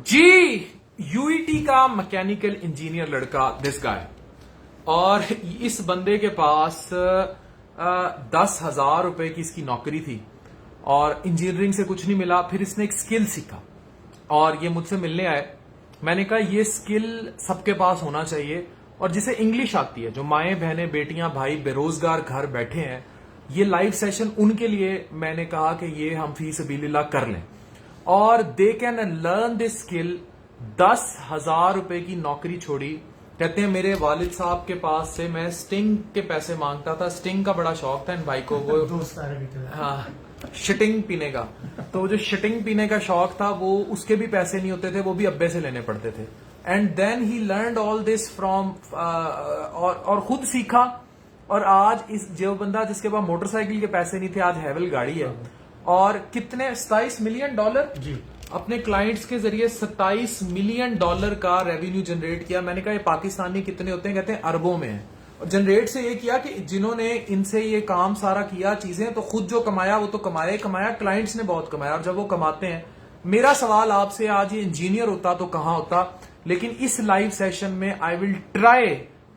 जी, UET का mechanical engineer लड़का this guy, और इस बंदे के पास 10,000 रुपए की इसकी नौकरी थी और इंजीनियरिंग से कुछ नहीं मिला। फिर इसने एक स्किल सीखा और ये मुझसे मिलने आए। मैंने कहा ये स्किल सबके पास होना चाहिए, और जिसे इंग्लिश आती है, जो माएं बहनें बेटियां भाई बेरोजगार घर बैठे हैं, ये लाइव सेशन उनके लिए मैंने कहा कि ये हम फी सबीलिल्लाह कर लें और they can learn this skill. 10,000 रुपए की नौकरी छोड़ी। कहते हैं मेरे वालिद साहब के पास से मैं स्टिंग के पैसे मांगता था। स्टिंग का बड़ा शौक था इन भाई को, वो दोस्त आ रहे भी थे। हाँ, शिटिंग पीने का। तो जो शिटिंग पीने का शौक था वो उसके भी पैसे नहीं होते थे, वो भी अब्बे से लेने पड़ते थे। And then he learn all this from और खुद सीखा। और आज इस जो बंदा जिसके पास मोटरसाइकिल के पैसे नहीं थे, आज हैवल गाड़ी है। और कितने 27 मिलियन डॉलर जी अपने क्लाइंट्स के जरिए 27 मिलियन डॉलर का रेवेन्यू जनरेट किया। मैंने कहा ये पाकिस्तानी कितने होते हैं? कहते हैं अरबों में है। और जनरेट से ये किया कि जिन्होंने इनसे ये काम सारा किया चीजें, तो खुद जो कमाया वो तो कमाया ही कमाया, क्लाइंट्स ने बहुत कमाया। और जब वो कमाते हैं, मेरा सवाल आपसे, आज ये इंजीनियर होता तो कहां होता। लेकिन इस लाइव सेशन में आई विल ट्राई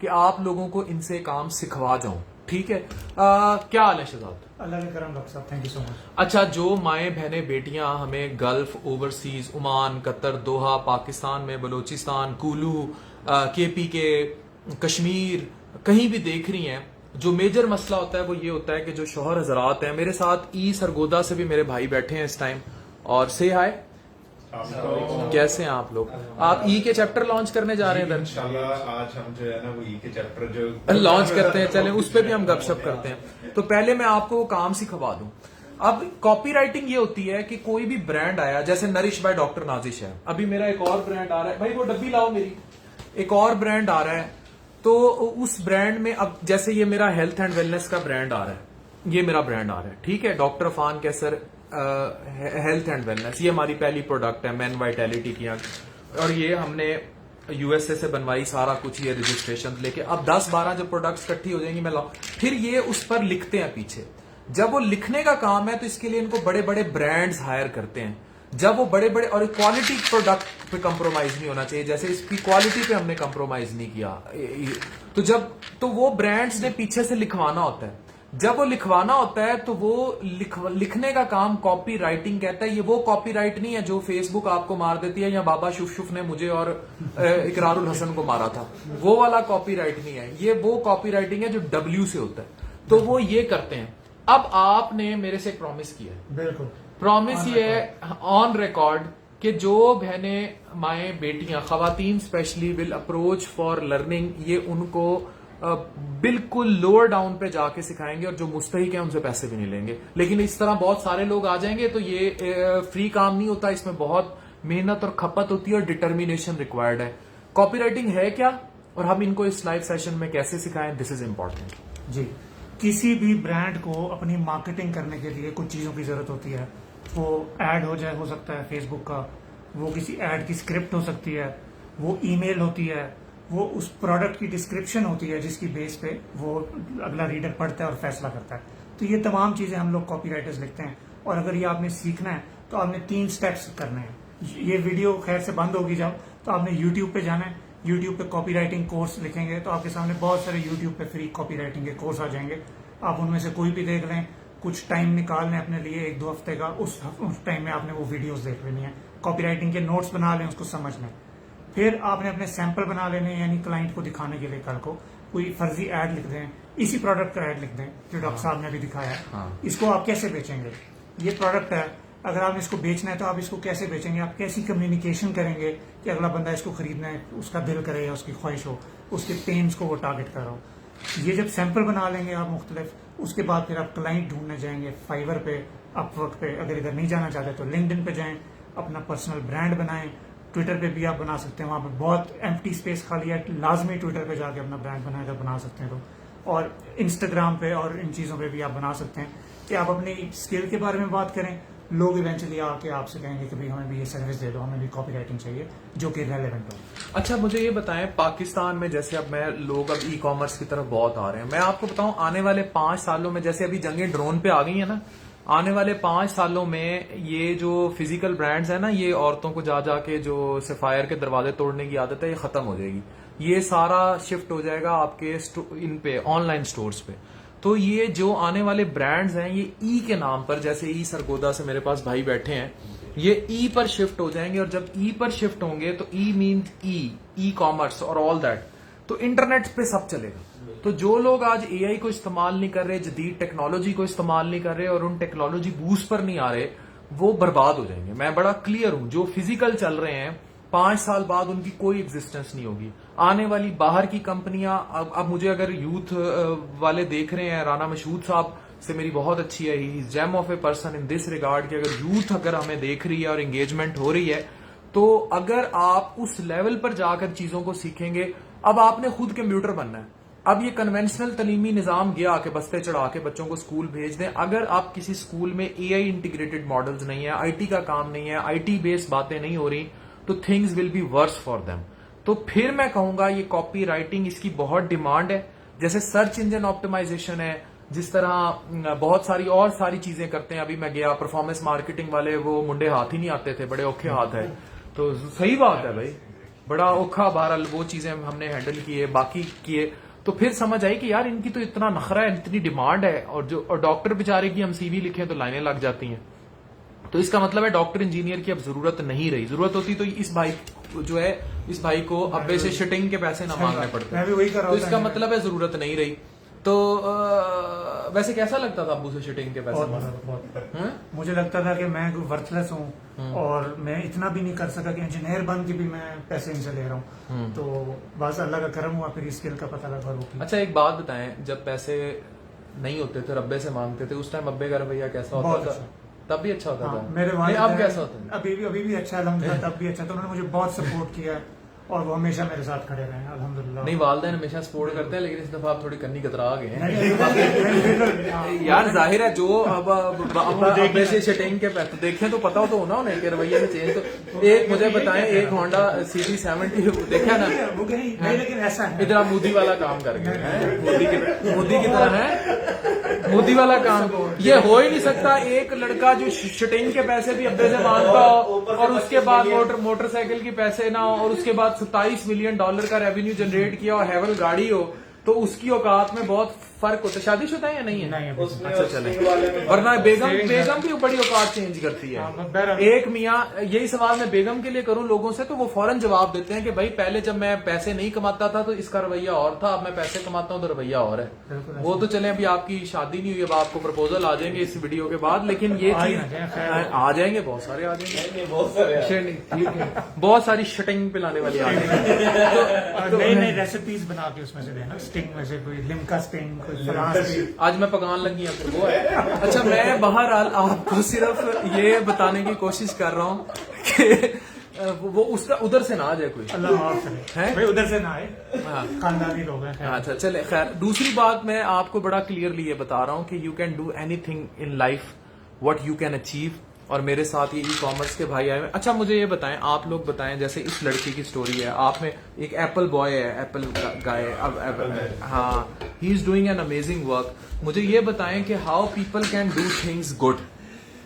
कि आप लोगों को इनसे काम सिखवा जाऊं। ठीक है? क्या हाल है शहजाद? अल्लाह के करम डॉक्टर साहब, थैंक यू सो मच। अच्छा, जो माएं बहनें बेटियां हमें गल्फ, ओवरसीज, ओमान, कतर, दोहा, पाकिस्तान में बलोचिस्तान, कुलू, केपीके, कश्मीर, कहीं भी देख रही हैं, जो मेजर मसला होता है वो ये होता है कि जो शौहर हजरात हैं, मेरे साथ ई सरगोदा से भी मेरे भाई बैठे हैं इस टाइम, और से हाय, कैसे हैं आप लोग? आप ई के चैप्टर लॉन्च करने जा रहे हैं इधर? इंशाल्लाह आज हम जो है ना वो ई के चैप्टर जो लॉन्च करते हैं, चलें उस पर भी हम गपशप करते हैं। तो पहले मैं आपको वो काम सिखवा दूं। अब कॉपीराइटिंग ये होती है कि कोई भी ब्रांड आया, जैसे नरिश बाय डॉक्टर नाजिश है, अभी मेरा एक और ब्रांड आ रहा है, भाई वो डब्बी लाओ मेरी, एक और ब्रांड आ रहा है। तो उस ब्रांड में अब जैसे ये मेरा हेल्थ एंड वेलनेस का ब्रांड आ रहा है, ये मेरा ब्रांड आ रहा है, ठीक है, doctor Afan Qaiser health and wellness, ये हमारी पहली प्रोडक्ट है, मैन वाइटैलिटी की। और ये हमने यूएसए से बनवाई, सारा कुछ ये रजिस्ट्रेशन लेके। अब 10-12 जो प्रोडक्ट्स इकट्ठी हो जाएंगी, मैं लाऊं, फिर ये उस पर लिखते हैं पीछे। जब वो लिखने का काम है तो इसके लिए इनको बड़े बड़े ब्रांड्स हायर करते हैं। जब वो बड़े बड़े, और क्वालिटी प्रोडक्ट पे कंप्रोमाइज नहीं होना चाहिए, जैसे इसकी क्वालिटी पे हमने कंप्रोमाइज नहीं किया। तो वो ब्रांड्स ने पीछे से लिखवाना होता है। जब वो लिखवाना होता है तो वो लिखने का काम कॉपी राइटिंग कहता है। ये वो कॉपी राइट नहीं है जो फेसबुक आपको मार देती है, या बाबा शुफ ने मुझे और इकरारुल हसन को मारा था, वो वाला कॉपी राइट नहीं है। ये वो कॉपी राइटिंग है जो डब्ल्यू से होता है। तो वो ये करते हैं। अब आपने मेरे से एक प्रॉमिस किया है, बिल्कुल प्रॉमिस ये है ऑन रिकॉर्ड कि जो बहनें, माएं, बेटियां, खवातीन specially will approach for learning, ये उनको बिल्कुल लोअर डाउन पे जाके सिखाएंगे, और जो मुस्तहिक है उनसे पैसे भी नहीं लेंगे। लेकिन इस तरह बहुत सारे लोग आ जाएंगे तो ये फ्री काम नहीं होता, इसमें बहुत मेहनत और खपत होती है और डिटर्मिनेशन रिक्वायर्ड है। कॉपीराइटिंग है क्या, और हम इनको इस लाइव सेशन में कैसे सिखाएं, दिस इज इंपॉर्टेंट। जी, किसी भी ब्रांड को अपनी मार्केटिंग करने के लिए कुछ चीजों की जरूरत होती है। वो एड हो सकता है फेसबुक का, वो किसी एड की स्क्रिप्ट हो सकती है, वो ईमेल होती है, वो उस प्रोडक्ट की डिस्क्रिप्शन होती है जिसकी बेस पे वो अगला रीडर पढ़ता है और फैसला करता है। तो ये तमाम चीजें हम लोग कॉपीराइटर्स लिखते हैं। और अगर ये आपने सीखना है तो आपने 3 स्टेप्स करने हैं। ये वीडियो खैर से बंद होगी जब, तो आपने यूट्यूब पे जाना है। यूट्यूब पे कॉपी राइटिंग कोर्स लिखेंगे तो आपके सामने बहुत सारे यूट्यूब पे फ्री कॉपी राइटिंग के कोर्स आ जाएंगे। आप उनमें से कोई भी देख लें, कुछ टाइम निकाल लें अपने लिए 1-2 हफ्ते का, उस टाइम में आपने वो वीडियोस देख लेनी है। कॉपी राइटिंग के नोट्स बना लें, उसको समझ लें। फिर आपने अपने सैंपल बना लेने, यानी क्लाइंट को दिखाने के लिए कल को कोई फर्जी ऐड लिख दें, इसी प्रोडक्ट का ऐड लिख दें जो डॉक्टर साहब ने भी दिखाया है। हाँ। इसको आप कैसे बेचेंगे? ये प्रोडक्ट है, अगर आपने इसको बेचना है तो आप इसको कैसे बेचेंगे? आप कैसी कम्युनिकेशन करेंगे कि अगला बंदा इसको खरीदना है, उसका दिल करे या उसकी ख्वाहिश हो, उसके पेन्स को वो टारगेट कर रहा हो। ये जब सैंपल बना लेंगे आप मुख्तलिफ, उसके बाद फिर आप क्लाइंट ढूंढने जाएंगे फाइवर पे, अपवर्क पे। अगर इधर नहीं जाना चाहते तो लिंक्डइन पे जाएं, अपना पर्सनल ब्रांड बनाएं। ट्विटर पे भी आप बना सकते हैं, वहां पे बहुत एम्प्टी स्पेस खाली है, लाजमी ट्विटर पे जाके अपना ब्रांड बनाकर बना सकते हैं लोग। और इंस्टाग्राम पे और इन चीजों पे भी आप बना सकते हैं कि आप अपनी स्किल के बारे में बात करें। लोग इवेंचुअली आके आपसे कहेंगे कि भाई हमें भी ये सर्विस दे दो, हमें भी कॉपी राइटिंग चाहिए जो कि रेलेवेंट हो। अच्छा, मुझे ये बताएं, पाकिस्तान में जैसे अब लोग अब ई कॉमर्स की तरफ बहुत आ रहे हैं। मैं आपको बताऊं, आने वाले 5 सालों में, जैसे अभी जंगें ड्रोन पे आ गई है ना, आने वाले 5 सालों में ये जो फिजिकल ब्रांड्स है ना, ये औरतों को जा जाके जो सफायर के दरवाजे तोड़ने की आदत है, ये खत्म हो जाएगी। ये सारा शिफ्ट हो जाएगा आपके इन पे ऑनलाइन स्टोर्स पे। तो ये जो आने वाले ब्रांड्स हैं, ये ई के नाम पर, जैसे ई सरगोदा से मेरे पास भाई बैठे हैं, ये ई पर शिफ्ट हो जाएंगे। और जब ई पर शिफ्ट होंगे तो ई मीन्स ई कॉमर्स और ऑल दैट, तो इंटरनेट पे सब चलेगा। तो जो लोग आज एआई को इस्तेमाल नहीं कर रहे, जदीद टेक्नोलॉजी को इस्तेमाल नहीं कर रहे और उन टेक्नोलॉजी बूस्ट पर नहीं आ रहे, वो बर्बाद हो जाएंगे। मैं बड़ा क्लियर हूं, जो फिजिकल चल रहे हैं 5 साल बाद उनकी कोई एग्जिस्टेंस नहीं होगी। आने वाली बाहर की कंपनियां, अब मुझे अगर यूथ वाले देख रहे हैं, राना मशहूद साहब से मेरी बहुत अच्छी है, he gem of a person in this regard, कि अगर यूथ अगर हमें देख रही है और एंगेजमेंट हो रही है, तो अगर आप उस लेवल पर जाकर चीजों को सीखेंगे, अब आपने खुद कंप्यूटर बनना है। अब ये कन्वेंशनल तलीमी निजाम गया कि बस्ते चढ़ा के बच्चों को स्कूल भेज दें। अगर आप किसी स्कूल में एआई इंटीग्रेटेड मॉडल्स नहीं है, आईटी का काम नहीं है, आईटी बेस्ड बातें नहीं हो रही, तो things will be verse for them. तो फिर मैं कहूंगा ये कॉपी राइटिंग, इसकी बहुत डिमांड है। जैसे सर्च इंजन ऑप्टिमाइजेशन है, जिस तरह बहुत सारी और सारी चीजें करते हैं। अभी मैं गया, परफॉर्मेंस मार्केटिंग वाले, वो मुंडे हाथ ही नहीं आते थे, बड़े औखे हाथ है। तो सही बात है भाई, बड़ा औखा, बहरहाल वो चीजें हमने हैंडल किए, बाकी किए। तो फिर समझ आई कि यार इनकी तो इतना नखरा है, इतनी डिमांड है, और डॉक्टर बेचारे की हम सीवी लिखें तो लाइनें लग जाती हैं। तो इसका मतलब है डॉक्टर इंजीनियर की अब जरूरत नहीं रही। जरूरत होती तो इस भाई जो है, इस भाई को अब्बे से शिटिंग के पैसे ना मांगने पड़ते। मैं भी वही कर रहा तो हूं। इसका मतलब है जरूरत नहीं रही। तो वैसे कैसा लगता था अब्बू से शिटिंग के पैसे मांगना? मुझे लगता था कि मैं वर्थलेस हूँ और मैं इतना भी नहीं कर सका कि इंजीनियर बन के भी मैं पैसे इनसे ले रहा हूँ। तो बस अल्लाह का करम हुआ, फिर स्किल का पता लगा। अच्छा एक बात बताएं, जब पैसे नहीं होते थे, रब्बे से मांगते थे, उस टाइम अब्बे का रवैया कैसा होता था? तब भी अच्छा होता था? मेरे नहीं, अब कैसा होता है? अभी भी अच्छा, अल्हम्दुलिल्लाह तब भी अच्छा। तो उन्होंने मुझे बहुत सपोर्ट किया है और वो हमेशा मेरे साथ खड़े रहे हैं, अल्हम्दुलिल्लाह। नहीं, वालिदैन हमेशा सपोर्ट करते हैं, लेकिन इस दफा आप थोड़ी कन्नी कतरा गए हैं। यार जाहिर है, जो अब अब्बे से शिटिंग के पैसे देखें तो पता हो तो होना उन्हें कि रवैये में चेंज। तो एक मुझे बताएं, एक होंडा CD70 देखा ना, वो कहीं नहीं, लेकिन ऐसा है। इधर आप मोदी वाला काम कर गए हैं, मोदी की तरह है, मोदी वाला काम। ये हो ही नहीं सकता, एक लड़का जो शिटिंग के पैसे भी अब्बे से मांगता हो और उसके बाद मोटरसाइकिल के पैसे ना हो, और उसके बाद $27 मिलियन का रेवेन्यू जनरेट किया और हैवल गाड़ी हो, तो उसकी औकात में बहुत फर्क होता है। शादीशुदा है या नहीं है? नहीं है। अच्छा चले, वरना बेगम भी बड़ी औकात चेंज करती है। एक मियाँ, यही सवाल मैं बेगम के लिए करूं लोगों से, तो वो फौरन जवाब देते हैं कि भाई पहले जब मैं पैसे नहीं कमाता था तो इसका रवैया और था, अब मैं पैसे कमाता हूं तो रवैया और है। वो तो चले, अभी आपकी शादी नहीं हुई, अब आपको प्रपोजल आ जाएंगे इस वीडियो के बाद, लेकिन ये चीज आ जाएंगे, बहुत सारे आ जाएंगे, बहुत सारी शटिंग पिलाने वाली आ जाएंगी। नई नई रेसिपीज बना के उसमें से देना, स्टिंग में से कोई लिम्का स्टिंग, कोई आज मैं पकान लगी है, वो है। अच्छा, मैं बहरहाल आपको सिर्फ ये बताने की कोशिश कर रहा हूँ कि वो उसका उधर से ना आ जाए कोई, अल्लाह माफ करे भाई, उधर से ना आए, खानदानी लोग हैं। अच्छा चले, खैर दूसरी बात मैं आपको बड़ा क्लियरली ये बता रहा हूँ कि you can do anything in life what you can achieve. और मेरे साथ ये ई कॉमर्स के भाई आए हैं। अच्छा मुझे ये बताएं, आप लोग बताएं, जैसे इस लड़की की स्टोरी है, आप में एक एप्पल बॉय है, एप्पल गाय, अब हाँ, he is doing an amazing work. मुझे ये बताएं कि how people can do things good.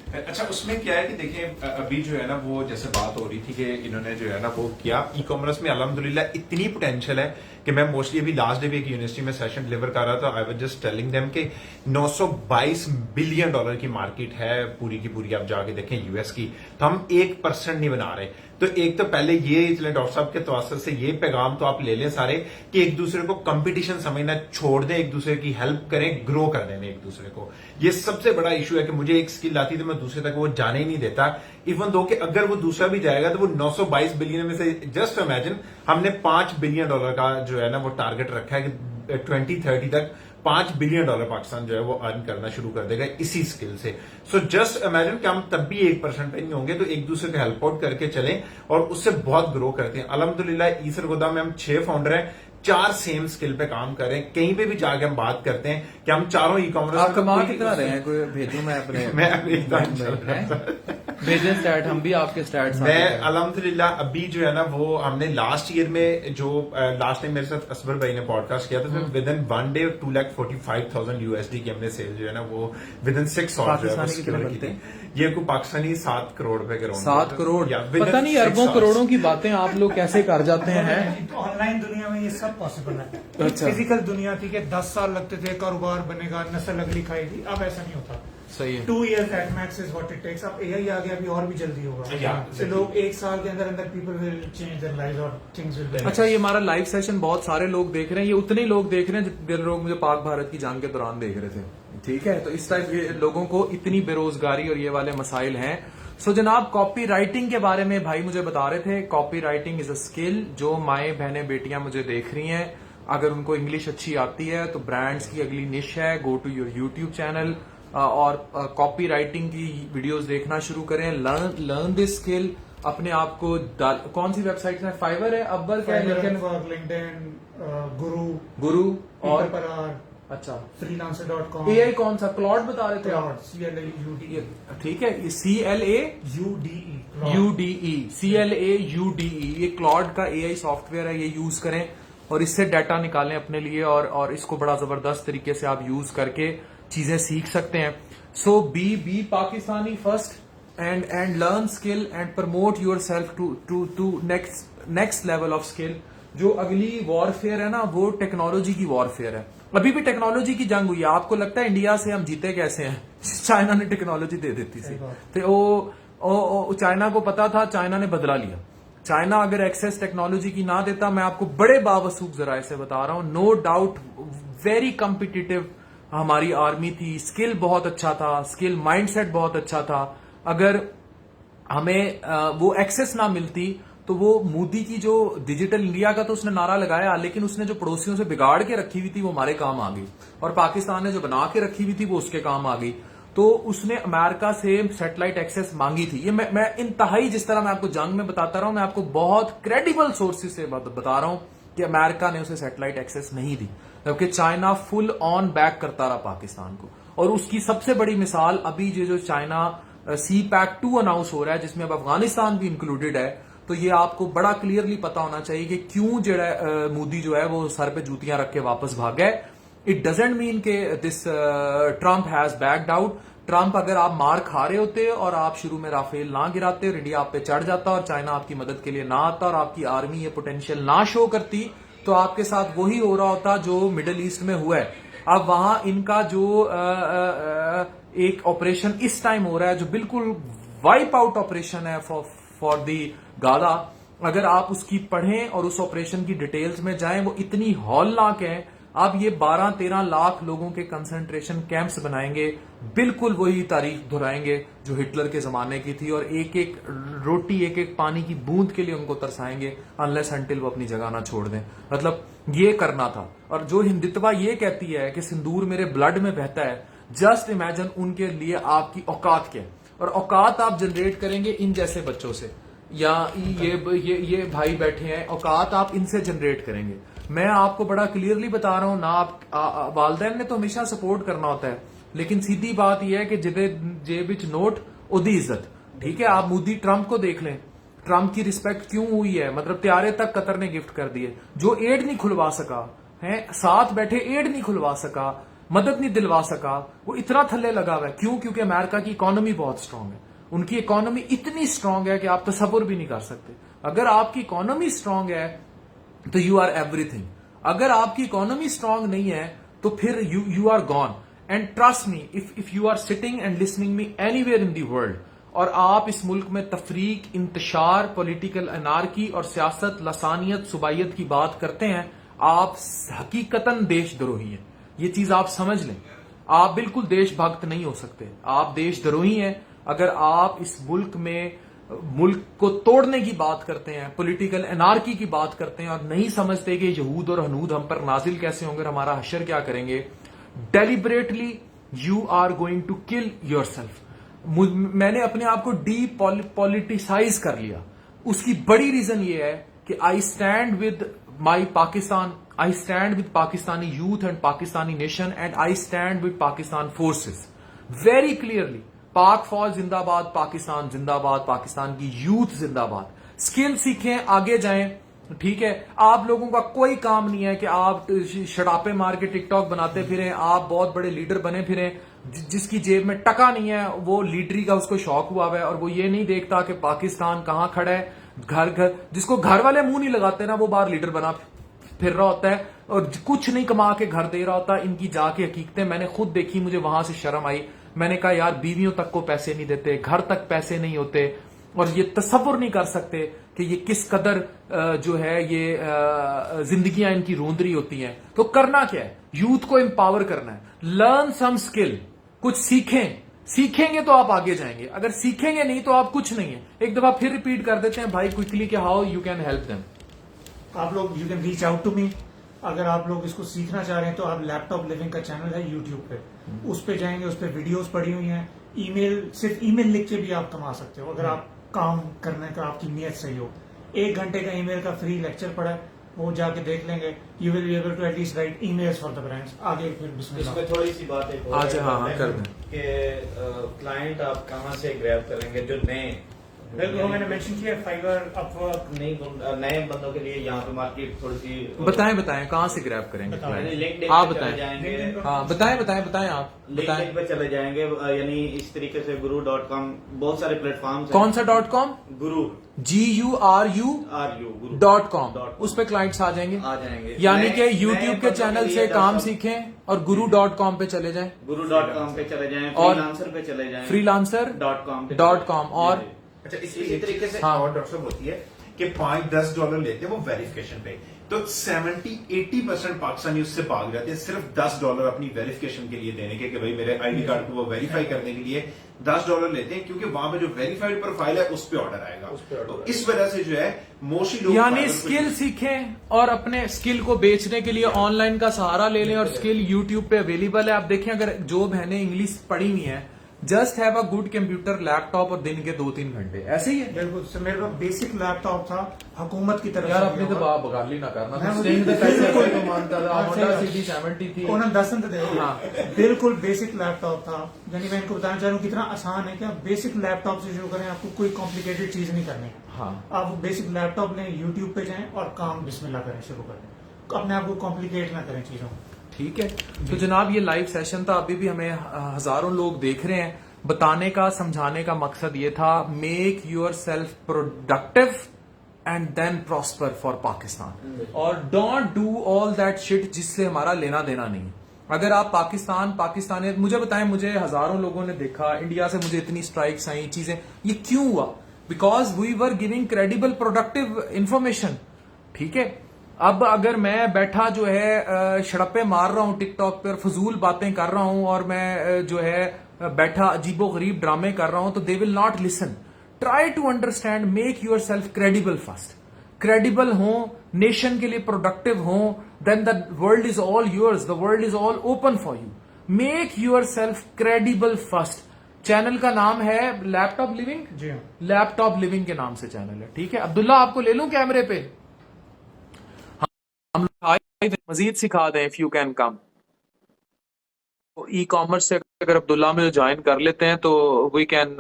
अच्छा, उसमें क्या है कि देखिए, अभी जो है ना, वो जैसे बात हो रही थी कि इन्होंने जो है ना वो किया, ई कॉमर्स में अल्हम्दुलिल्लाह इतनी पोटेंशियल है कि मैं मोस्टली अभी लास्ट डे भी एक यूनिवर्सिटी में सेशन डिलीवर कर रहा था। I was just telling them कि $922 बिलियन की मार्केट है पूरी की पूरी। आप जाके देखें यूएस की, तो हम 1% नहीं बना रहे। तो एक तो पहले ये, चले डॉक्टर साहब के तवज्जुह से ये पैगाम तो आप ले लें सारे कि एक दूसरे को कंपटीशन समझना छोड़ दें, एक दूसरे की हेल्प करें, ग्रो कर दें एक दूसरे को। ये सबसे बड़ा इशू है कि मुझे एक स्किल आती है तो मैं दूसरे तक वो जाने ही नहीं देता। इवन दो कि अगर वो दूसरा भी जाएगा तो वो 922 बिलियन में से, जस्ट इमेजिन, हमने $5 बिलियन का जो है ना वो टारगेट रखा है कि 2030 तक $5 बिलियन पाकिस्तान जो है वो अर्न करना शुरू कर देगा इसी स्किल से। सो जस्ट इमेजिन कि हम तब भी 1% पे नहीं होंगे, तो एक दूसरे को हेल्प आउट करके चलें और उससे बहुत ग्रो करते हैं। अल्हम्दुलिल्लाह ई सरगोदा में हम 6 फाउंडर हैं, 4 सेम स्किल पे काम करें। कहीं पे भी जाके हम बात करते हैं कि हम चारों ई कॉमर्स आप कमा कितना रहे हैं? कोई भेजूं मैं अपने मैं भेजता भेजें स्टैट, हम भी आपके स्टैट्स मैं अल्हम्दुलिल्लाह अभी जो है ना वो हमने लास्ट ईयर में जो लास्ट टाइम मेरे साथ असबर भाई ने पॉडकास्ट किया था तो विद इन 1 डे 2,45,000 USD की हमने सेल जो है ना वो विद इन 6 hours जो है वो skill की थी। ये को पाकिस्तानी 7 करोड़ रुपए के 7 करोड़, पता नहीं अरबों करोड़ों की बातें आप लोग कैसे कर जाते हैं। ऑनलाइन दुनिया में ये सब पॉसिबल है। अच्छा। फिजिकल दुनिया थी कि 10 साल लगते थे, कारोबार बनेगा, नस्ल अगली खाएगी, अब ऐसा नहीं होता। सही है। 2 years at max is what it takes। अब AI आ गया, अभी और भी जल्दी होगा। तो लोग 1 साल के अंदर अंदर people will change their lives और थिंग्स विल। अच्छा, ये हमारा लाइव सेशन बहुत सारे लोग देख रहे हैं, ये उतने ही लोग देख रहे हैं जितने लोग मुझे पाक भारत की जंग के दौरान देख रहे थे। ठीक है, तो इस टाइप के लोगों को इतनी बेरोजगारी और ये वाले मसाइल हैं। सो जनाब, कॉपी राइटिंग के बारे में भाई मुझे बता रहे थे, copy writing is a skill. जो माएँ बहनें बेटियां मुझे देख रही हैं, अगर उनको इंग्लिश अच्छी आती है तो ब्रांड्स की अगली निश है, go to your YouTube channel और कॉपी राइटिंग की वीडियोस देखना शुरू करें। Learn this skill. अपने आप को कौन सी वेबसाइट है? फाइवर है, अब्बर क्या है, लेकिन लिंक्डइन, गुरु और पर अच्छा freelancer.com। एआई कौन सा? क्लॉड बता रहे थे आप? CLAUDE। ठीक है, ये CLAUDE ये क्लॉड का एआई सॉफ्टवेयर है, ये यूज करें और इससे डाटा निकालें अपने लिए और इसको बड़ा जबरदस्त तरीके से आप यूज करके चीजें सीख सकते हैं। So be Pakistani first and learn skill and promote yourself to next level of skill. जो अगली वॉरफेयर है ना, वो टेक्नोलॉजी की वॉरफेयर है। अभी भी टेक्नोलॉजी की जंग हुई है। आपको लगता है इंडिया से हम जीते कैसे हैं? चाइना ने टेक्नोलॉजी दे देती थी, तो वो चाइना को पता था, चाइना ने बदला लिया। चाइना अगर एक्सेस टेक्नोलॉजी की ना देता, मैं आपको बड़े बावसूख जराए से बता रहा हूं, नो डाउट वेरी कॉम्पिटिटिव हमारी आर्मी थी, स्किल बहुत अच्छा था, स्किल माइंडसेट बहुत अच्छा था। अगर हमें वो एक्सेस ना मिलती तो वो मोदी की जो डिजिटल इंडिया का तो उसने नारा लगाया, लेकिन उसने जो पड़ोसियों से बिगाड़ के रखी हुई थी वो हमारे काम आ गई, और पाकिस्तान ने जो बना के रखी हुई थी वो उसके काम आ गई। तो उसने अमेरिका से सैटेलाइट एक्सेस मांगी थी। ये मैं इंतहाई, जिस तरह मैं आपको जंग में बताता रहा हूं, मैं आपको बहुत क्रेडिबल सोर्सेज से बता रहा हूं कि अमेरिका ने उसे सैटेलाइट एक्सेस नहीं दी, जबकि चाइना फुल ऑन बैक करता रहा पाकिस्तान को। और उसकी सबसे बड़ी मिसाल अभी जो चाइना CPAC-2 अनाउंस हो रहा है, जिसमें अब अफगानिस्तान भी इंक्लूडेड है। तो ये आपको बड़ा क्लियरली पता होना चाहिए कि क्यों जो है मोदी जो है वो सर पे जूतियां रख के वापस भाग गए। इट डजेंट मीन के this Trump has backed out. Trump, अगर आप मार खा रहे होते और आप शुरू में राफेल ना गिराते और इंडिया आप पे चढ़ जाता और चाइना आपकी मदद के लिए ना आता और आपकी आर्मी ये पोटेंशियल ना शो करती, तो आपके साथ वही हो रहा होता जो मिडिल ईस्ट में हुआ है। अब वहां इनका जो एक ऑपरेशन इस टाइम हो रहा है जो बिल्कुल वाइप आउट ऑपरेशन है फॉर दी गाला, अगर आप उसकी पढ़ें और उस ऑपरेशन की डिटेल्स में जाएं, वो इतनी हौलनाक है। अब ये 12-13 लाख लोगों के कंसंट्रेशन कैंप्स बनाएंगे, बिल्कुल वही तारीख दोहराएंगे जो हिटलर के जमाने की थी, और एक एक रोटी, एक एक पानी की बूंद के लिए उनको तरसाएंगे, अनलेस अंटिल वो अपनी जगह ना छोड़ दें। मतलब ये करना था। और जो हिंदुत्वा ये कहती है कि सिंदूर मेरे ब्लड में बहता है, जस्ट इमेजिन उनके लिए आपकी औकात क्या है। और औकात आप जनरेट करेंगे इन जैसे बच्चों से, या ये भाई बैठे हैं, औकात आप इनसे जनरेट करेंगे। मैं आपको बड़ा क्लियरली बता रहा हूं ना, आप वालदैन ने तो हमेशा सपोर्ट करना होता है, लेकिन सीधी बात यह है कि जिदे जेब विच नोट ओदी इज्जत। ठीक है, आप मोदी ट्रंप को देख लें, ट्रंप की रिस्पेक्ट क्यों हुई है, मतलब त्यारे तक कतर ने गिफ्ट कर दिए। जो एड नहीं खुलवा सका है, साथ बैठे एड नहीं खुलवा सका, मदद नहीं दिलवा सका, वो इतना थल्ले लगा हुआ है। क्यों? क्योंकि अमेरिका की इकोनॉमी बहुत स्ट्रांग है। उनकी इकोनॉमी इतनी स्ट्रांग है कि आप तसव्वुर भी नहीं कर सकते। अगर आपकी इकोनॉमी स्ट्रांग है तो यू आर एवरीथिंग। अगर आपकी इकोनॉमी स्ट्रांग नहीं है तो फिर you are gone. And trust me, if you are sitting and listening me anywhere in the world, और आप इस मुल्क में तफरीक, इंतशार, पॉलिटिकल अनार्की और सियासत, लसानियत, सुबाइयत की बात करते हैं, आप हकीकतन देशद्रोही हैं। ये चीज आप समझ लें। आप बिल्कुल देशभक्त नहीं हो सकते, आप देशद्रोही हैं अगर आप इस मुल्क में मुल्क को तोड़ने की बात करते हैं, पॉलिटिकल एनार्की की बात करते हैं, और नहीं समझते कि यहूद और हनूद हम पर नाजिल कैसे होंगे, हमारा हशर क्या करेंगे। Deliberately you are going to kill yourself. मैंने अपने आप को डीपॉलिटिसाइज कर लिया। उसकी बड़ी रीजन ये है कि I stand with my Pakistan, I stand with Pakistani youth and Pakistani nation and I stand with Pakistan forces very clearly. पाक फौज जिंदाबाद, पाकिस्तान जिंदाबाद, पाकिस्तान की यूथ जिंदाबाद। स्किल सीखें, आगे जाएं। ठीक है, आप लोगों का कोई काम नहीं है कि आप शरापे मार के टिकटॉक बनाते फिरें, आप बहुत बड़े लीडर बने फिरें। जिसकी जेब में टका नहीं है वो लीडरी का उसको शौक हुआ है और वो ये नहीं देखता कि पाकिस्तान कहां खड़ा है। घर घर जिसको घर वाले मुंह नहीं लगाते ना वो बाहर लीडर बना फिर रहा होता है और कुछ नहीं कमा के घर दे रहा होता। इनकी जाके हकीकतें मैंने खुद देखी, मुझे वहां से शर्म आई। मैंने कहा यार बीवियों तक को पैसे नहीं देते, घर तक पैसे नहीं होते और ये तसव्वुर नहीं कर सकते कि ये किस कदर जो है ये जिंदगियां इनकी रोंदरी होती हैं। तो करना क्या है, यूथ को एम्पावर करना है। लर्न सम स्किल, कुछ सीखें, सीखेंगे तो आप आगे जाएंगे, अगर सीखेंगे नहीं तो आप कुछ नहीं है। एक दफा फिर रिपीट कर देते हैं भाई क्विकली कि how you can help them. आप लोग you can reach out to me. अगर आप लोग इसको सीखना चाह रहे हैं तो आप लैपटॉप लिविंग का चैनल है यूट्यूब पे, उस पे जाएंगे, उस पे वीडियोस पड़ी हुई हैं। ईमेल, सिर्फ ईमेल लिख के भी आप कमा सकते हो अगर आप काम करने का आपकी नीयत सही हो। 1 घंटे का ईमेल का फ्री लेक्चर पड़ा है, वो जाके देख लेंगे। You will be able to at least write emails for the brands. आगे फिर बिस्मिल्लाह। इसमें थोड़ी सी बात एक आज हाँ कर दें कि क्लाइंट आप कहाँ से ग्रैब करेंगे जो नए बिल्कुल, मैंने मेंशन किया फाइवर, अपवर्क। नए बंदों के लिए यहाँ पे मार्केट थोड़ी सी बताएं कहां से ग्रैब करेंगे बताओ। client? लिंक्डइन आप पे चले बताएं। जाएंगे, हाँ बताएं आप बताएं। लिंक्डइन पे चले जाएंगे, यानी इस तरीके से guru.com बहुत सारे प्लेटफॉर्म कौन सा .com? Guru GURU are you Guru .com, उस पे क्लाइंट्स आ जाएंगे। आ जाएंगे। यानी कि नए यूट्यूब के बंदों चैनल लिए से काम 10 सीखें और guru.com पे चले जाएं, guru.com पे चले जाएं, और फ्रीलांसर पे चले जाएं, freelancer.com और अच्छा इसी तरीके से हाँ। और डॉक्टर साहब होती है कि $5-10 लेते हैं वो वेरिफिकेशन पे, तो 70-80% पाकिस्तानी उससे भाग जाते हैं सिर्फ $10 अपनी वेरिफिकेशन के लिए देने के कि भाई मेरे आईडी कार्ड को वो वेरीफाई करने के लिए $10 लेते हैं, क्योंकि वहां पे जो वेरीफाइड प्रोफाइल है उस पे ऑर्डर आएगा। तो इस वजह से जो है मोस्टली लोग यानी Fiverr पे- स्किल सीखें और अपने स्किल को बेचने के लिए ऑनलाइन का सहारा ले लें और स्किल यूट्यूब पे अवेलेबल है। आप देखें, अगर जो बहनें इंग्लिश पढ़ी हुई हैं, just have a good computer, laptop और दिन के 2-3 घंटे, ऐसे ही है। बिल्कुल, so मेरे पास बेसिक लैपटॉप था हुकूमत की तरफ यार से अपनी दिया तो हुआ। बात बगाली ना करना, मैं स्टेइंग द मुझे- पैसे बिल्कुल। को मानता था, हाँ, होंडा सही सिटी 70 थी। उन्होंने 10 दे दिया। हाँ। बिल्कुल बेसिक लैपटॉप था। यानी मैं इनको बताना चाह रहा हूँ कितना आसान है कि आप बेसिक लैपटॉप से शुरू करें, आपको कोई कॉम्प्लिकेटेड चीज नहीं करनी। हाँ आप बेसिक लैपटॉप लें, यूट्यूब पे जाएं और काम बिस्मिल्लाह करें, शुरू करें। अपने आप को कॉम्प्लिकेट ना करें चीजों को। ठीक है। तो जनाब ये लाइव सेशन था, अभी भी हमें हजारों लोग देख रहे हैं। बताने का, समझाने का मकसद ये था, make yourself productive and then prosper for Pakistan, और don't do all that shit जिससे हमारा लेना देना नहीं। अगर आप पाकिस्तानी, मुझे बताएं, मुझे हजारों लोगों ने देखा, इंडिया से मुझे इतनी स्ट्राइक्स आई, चीजें, ये क्यों हुआ? Because we were giving credible productive information. ठीक है, अब अगर मैं बैठा जो है शड़प्पे मार रहा हूं टिकटॉक पर, फजूल बातें कर रहा हूं और मैं जो है बैठा अजीबो गरीब ड्रामे कर रहा हूं, तो they will not listen. Try to understand, make yourself credible first. Credible हो, नेशन के लिए प्रोडक्टिव हो, then the world is all yours, the world is all open for you. Make yourself credible first. Channel का नाम है laptop living, जी हाँ। Laptop living के नाम से चैनल है। ठीक है, अब्दुल्ला आपको ले लूं कैमरे पे, हम मजीद सिखा दें if you can come. E commerce से अगर अब्दुल्ला में ज्वाइन कर लेते हैं तो वी कैन,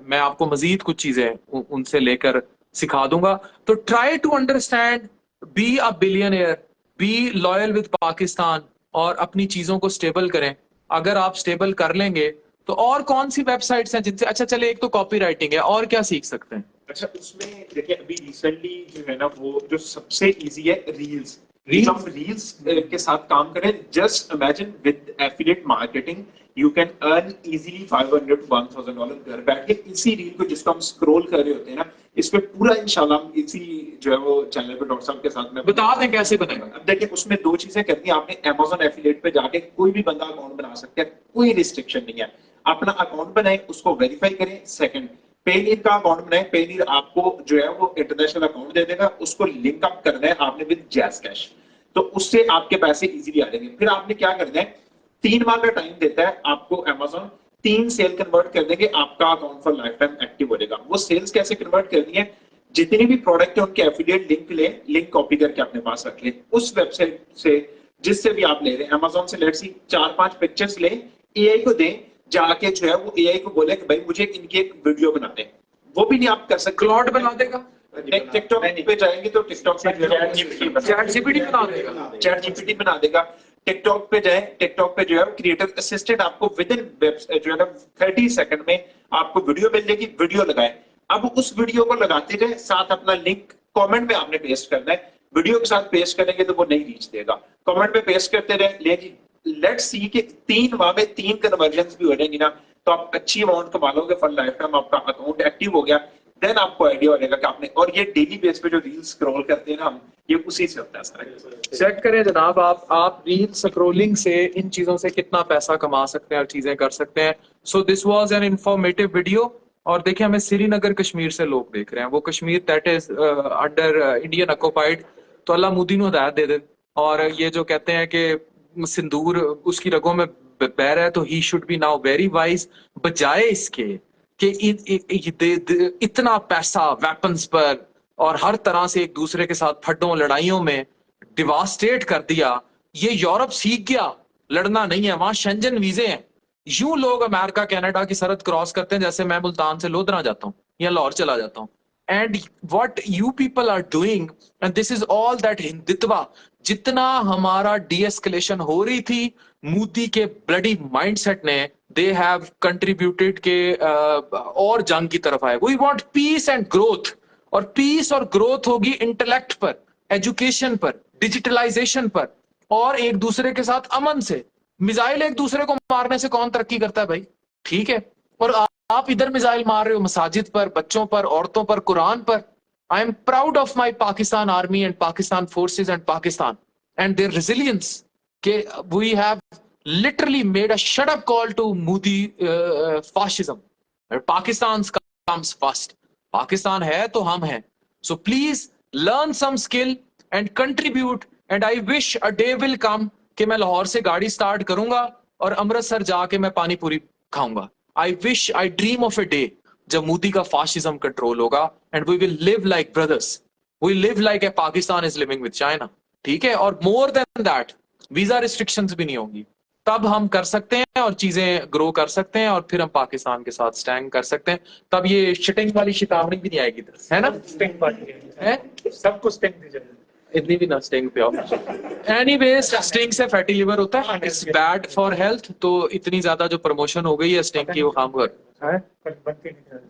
मैं आपको मजीद कुछ चीजें उनसे लेकर सिखा दूंगा। तो try to understand, be a billionaire, be loyal with Pakistan और अपनी चीजों को स्टेबल करें। अगर आप स्टेबल कर लेंगे तो और कौन सी वेबसाइट्स हैं जिनसे, अच्छा चले एक तो कॉपी राइटिंग है, और क्या सीख सकते हैं? अच्छा, उसमें देखिए अभी रिसेंटली जो है ना वो जो सबसे इजी है रील्स। हम रील्स के साथ काम करें। Just imagine with affiliate marketing you can earn easily $500 to $1,000 घर बैठ के इसी रील को जिसको हम स्क्रॉल कर रहे होते हैं ना, इस पे पूरा इंशाल्लाह हम इसी जो है वो चैनल पे डॉक्टर साहब के साथ में बता दें कैसे बनेगा। अब देखिए उसमें 2 चीजें करनी है आपने। Amazon एफिलिएट पे जाके कोई भी बंदा अकाउंट बना सकता है, कोई रिस्ट्रिक्शन नहीं है। अपना अकाउंट बनाए, उसको वेरीफाई करें। सेकंड, पेनीर का अकाउंट बनाए। पेनीर आपको जो है वो इंटरनेशनल अकाउंट दे देगा, उसको लिंक अप करना है आपने विद जैज कैश, तो उससे आपके पैसे इजीली आ जाएंगे। फिर आपने क्या करना है, 3 माह का टाइम देता है आपको Amazon, 3 सेल कन्वर्ट कर देंगे, आपका account for life time active हो जाएगा। वो सेल्स कैसे कन्वर्ट करनी है, जितनी भी प्रोडक्ट है उनके एफिलिएट लिंक ले, लिंक कॉपी करके अपने पास रख ले। उस वेबसाइट से जिससे भी आप ले रहे हैं, अमेजोन से लेट्स सी 4-5 पिक्चर्स ले, एआई को दें, जाके जो है वो एआई को बोले कि भाई मुझे इनकी एक वीडियो बना दे। वो भी नहीं आप कर सकते, क्लॉड बना देगा, टिकटॉक पे जाएंगे तो टिकटॉक पे चैट जीपीटी बना देगा, चैट जीपीटी बना देगा। टिकटॉक पे जाए, टिकटॉक पे जो है क्रिएटिव असिस्टेंट आपको विद इन जो है ना 30 सेकंड में आपको वीडियो मिल जाएगी, वीडियो लगाए। अब उस वीडियो को लगाते जाए, साथ अपना लिंक कमेंट में आपने पेस्ट करना है। वीडियो के साथ पेस्ट करेंगे तो वो नहीं रीच देगा, कमेंट में पेस्ट करते रहे। लेट्स सी कि 3 कन्वर्जन भी हो जाएंगी ना, तो आप अच्छी अमाउंट कमा लोगे फॉर लाइफ टाइम। आपका अकाउंट एक्टिव हो गया, देन आपको आइडिया हो जाएगा कि आपने, और ये डेली बेस पे जो रील स्क्रॉल करते हैं ना हम, ये उसी से होता है सारा। चेक करें जनाब, आप रील स्क्रोलिंग से इन चीजों से कितना पैसा कमा सकते हैं और चीजें कर सकते हैं। So this was an informative video. और देखिए, हमें श्रीनगर कश्मीर से लोग देख रहे हैं, वो Kashmir that is under Indian occupied. तो अल्लाह मोदी को हिदायत दे दे। और ये जो कहते हैं कि सिंदूर उसकी रगों में बह रहा है, तो he should be now very wise, बजाय इसके कि इतना पैसा वेपन्स पर और हर तरह से एक दूसरे के साथ फड्डों लड़ाइयों में डिवास्टेट कर दिया। ये यूरोप सीख गया, लड़ना नहीं है, वहां शेंजन वीजे हैं। यूं लोग अमेरिका कनाडा की सरहद क्रॉस करते हैं जैसे मैं मुल्तान से लोधरा जाता हूं या लाहौर चला जाता हूं। And what you people are doing, and this is all that Hindutva. जितना हमारा डीएस्केलेशन हो रही थी, मोदी के ब्लडी माइंडसेट ने, दे हैव कंट्रीब्यूटेड के और जंग की तरफ आए। We want peace and growth, और पीस और ग्रोथ होगी इंटेलेक्ट पर, एजुकेशन पर, डिजिटलाइजेशन पर, और एक दूसरे के साथ अमन से। मिसाइल एक दूसरे को मारने से कौन तरक्की करता है भाई? ठीक है। और आप इधर मिसाइल मार रहे हो मसाजिद पर, बच्चों पर, औरतों पर, कुरान पर। I am proud of my Pakistan army and Pakistan forces and Pakistan and their resilience के we have literally made a shut up call to Modi fascism. Pakistan comes first. Pakistan है तो हम हैं. So please learn some skill and contribute. And I wish a day will come कि मैं लाहौर से गाड़ी start करूंगा और अमृतसर जाके मैं पानी पूरी खाऊंगा. I wish, I dream of a day जब मोदी का फाशिज्म कंट्रोल होगा and we will live like brothers. We live like a Pakistan is living with China. ठीक है. और more than that, visa restrictions भी नहीं होंगी. तब हम कर सकते हैं और चीजें ग्रो कर सकते हैं, और फिर हम पाकिस्तान के साथ स्टैंड कर सकते हैं. तब ये शिटिंग वाली शितावनी भी नहीं आएगी, है ना? स्टिंग पार्टी है, सबको स्टिंग दीजिए। इतनी भी ना स्टिंग पे आओ। एनीवेज, स्टिंग से फैटी लिवर होता है, इट्स बैड फॉर हेल्थ। तो इतनी ज्यादा जो प्रमोशन हो गई है स्टिंग की, वो काम कर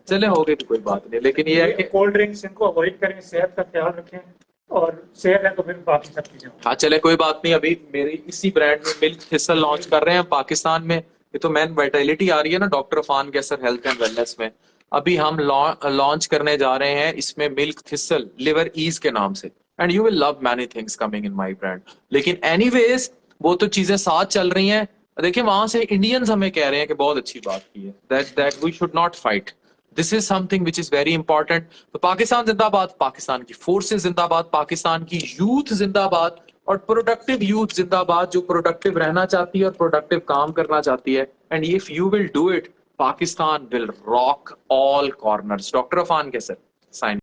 चले हो गई तो कोई बात नहीं, लेकिन ये है कि कोल्ड ड्रिंक्स इनको अवॉइड करें, सेहत का ख्याल रखें, और सेहत है तो फिर बाकी सब चीजें। हाँ चले कोई बात नहीं। अभी मेरी इसी ब्रांड में मिल्क थिसल लॉन्च कर रहे हैं पाकिस्तान में। ये तो मैन वाइटलिटी आ रही है ना doctor Afan Qaiser health and wellness में। अभी हम लॉन्च करने जा रहे हैं इसमें मिल्क थिसल लिवर ईज के नाम से, and you will love many things coming in my brand. लेकिन एनीवेज, वो तो चीजें साथ चल रही हैं। देखिए, वहां से इंडियंस हमें कह रहे हैं कि बहुत अच्छी बात की है, that we should not fight. This is something which is very important. तो पाकिस्तान जिंदाबाद, पाकिस्तान की फोर्सेस जिंदाबाद, पाकिस्तान की यूथ जिंदाबाद, और प्रोडक्टिव यूथ जिंदाबाद जो प्रोडक्टिव रहना चाहती है और प्रोडक्टिव काम करना चाहती है। And if you will do it, Pakistan will rock all corners. Doctor Afan Qaiser sign.